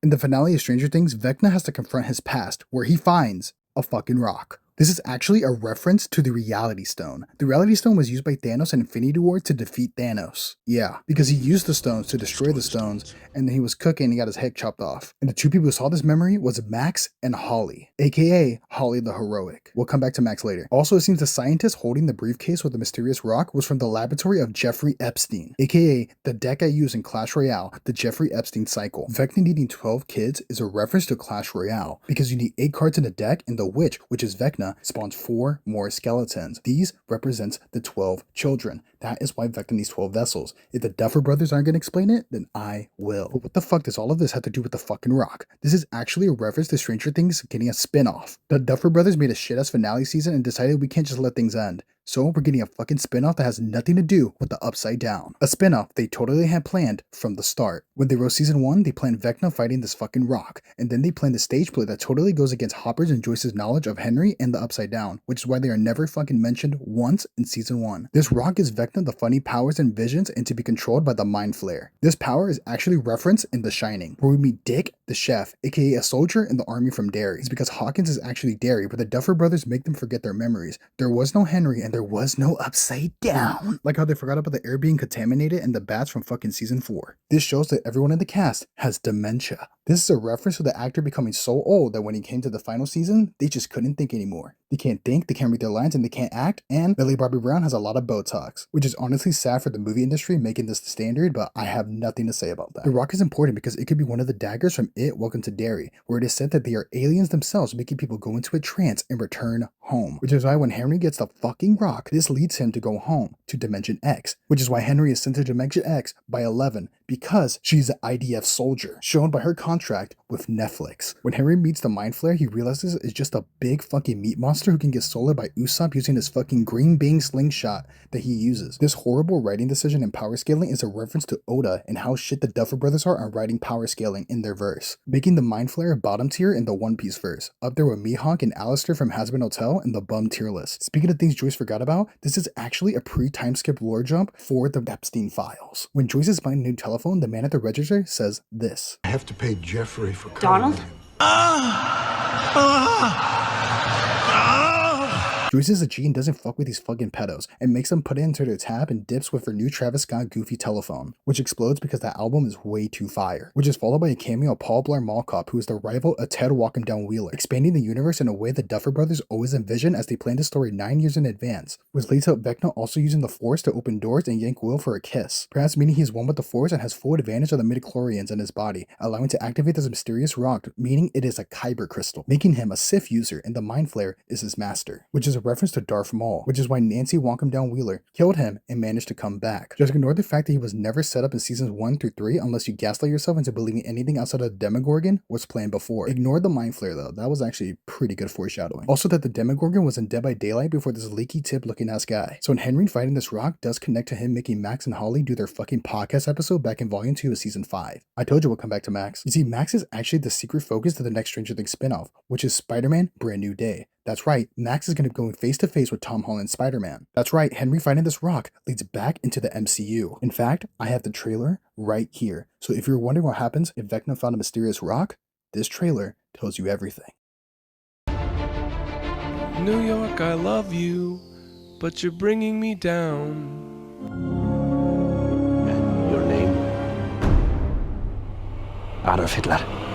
In the finale of Stranger Things, Vecna has to confront his past, where he finds a fucking rock. This is actually a reference to the Reality Stone. The Reality Stone was used by Thanos in Infinity War to defeat Thanos. Yeah, because he used the stones to destroy the stones, and then he was cooking and he got his head chopped off. And the two people who saw this memory was Max and Holly, aka Holly the Heroic. We'll come back to Max later. Also, it seems the scientist holding the briefcase with the mysterious rock was from the laboratory of Jeffrey Epstein, aka the deck I use in Clash Royale, the Jeffrey Epstein cycle. Vecna needing 12 kids is a reference to Clash Royale, because you need 8 cards in a deck, and the witch, which is Vecna, spawns 4 more skeletons. These represents the 12 children. That is why Vecna needs 12 vessels. If the Duffer Brothers aren't gonna explain it, then I will. But what the fuck does all of this have to do with the fucking rock? This is actually a reference to Stranger Things getting a spin-off. The Duffer Brothers made a shit-ass finale season and decided we can't just let things end. So we're getting a fucking spin-off that has nothing to do with the Upside Down. A spin-off they totally had planned from the start. When they wrote season 1, they planned Vecna fighting this fucking rock, and then they planned the stage play that totally goes against Hopper's and Joyce's knowledge of Henry and the Upside Down, which is why they are never fucking mentioned once in season 1. This rock gives Vecna the funny powers and visions and to be controlled by the Mind Flare. This power is actually referenced in The Shining, where we meet Dick, the chef, aka a soldier in the army from Derry. It's because Hawkins is actually Derry, but the Duffer Brothers make them forget their memories. There was no Henry and there was no Upside Down. Like how they forgot about the air being contaminated and the bats from fucking season 4. This shows that everyone in the cast has dementia. This is a reference to the actor becoming so old that when he came to the final season, they just couldn't think anymore. They can't think, they can't read their lines, and they can't act, and Millie Bobby Brown has a lot of Botox, which is honestly sad for the movie industry making this the standard, but I have nothing to say about that. The rock is important because it could be one of the daggers from It, Welcome to Derry, where it is said that they are aliens themselves making people go into a trance and return home, which is why when Henry gets the fucking rock, this leads him to go home to Dimension X, which is why Henry is sent to Dimension X by 11, because she's an IDF soldier, shown by her contract with Netflix. When Henry meets the Mind Flare, he realizes it's just a big fucking meat monster who can get soloed by Usopp using his fucking green bang slingshot that he uses. This horrible writing decision and power scaling is a reference to Oda and how shit the Duffer Brothers are on writing power scaling in their verse, making the Mind Flare bottom tier in the One Piece verse, up there with Mihawk and Alistair from Hazbin Hotel in the bum tier list. Speaking of things Joyce forgot about, this is actually a pre-time skip lore jump for the Epstein files. When Joyce is buying a new telephone, the man at the register says this: I have to pay Jeffrey for Donald? Joyce is a G and doesn't fuck with these fucking pedos and makes them put it into their tab and dips with her new Travis Scott goofy telephone, which explodes because that album is way too fire, which is followed by a cameo of Paul Blart Mall Cop, who is the rival of Ted Walking Down Wheeler, expanding the universe in a way the Duffer Brothers always envisioned as they planned the story 9 years in advance, which leads to Vecna also using the Force to open doors and yank Will for a kiss, perhaps meaning he is one with the Force and has full advantage of the midichlorians in his body, allowing to activate this mysterious rock, meaning it is a Kyber crystal, making him a Sith user, and the Mind Flare is his master, which is a reference to Darth Maul, which is why Nancy Walkham Down Wheeler killed him and managed to come back. Just ignore the fact that he was never set up in seasons 1 through 3 unless you gaslight yourself into believing anything outside of the Demogorgon was planned before. Ignore the Mind Flare though, that was actually pretty good foreshadowing. Also that the Demogorgon was in Dead by Daylight before this leaky tip looking ass guy. So when Henry fighting this rock does connect to him making Max and Holly do their fucking podcast episode back in volume 2 of season 5. I told you we'll come back to Max. You see, Max is actually the secret focus to the next Stranger Things spinoff, which is Spider-Man Brand New Day. That's right, Max is going to be going face to face with Tom Holland's Spider-Man. That's right, Henry fighting this rock leads back into the MCU. In fact, I have the trailer right here. So if you're wondering what happens if Vecna found a mysterious rock, this trailer tells you everything. New York, I love you, but you're bringing me down. And your name? Adolf Hitler.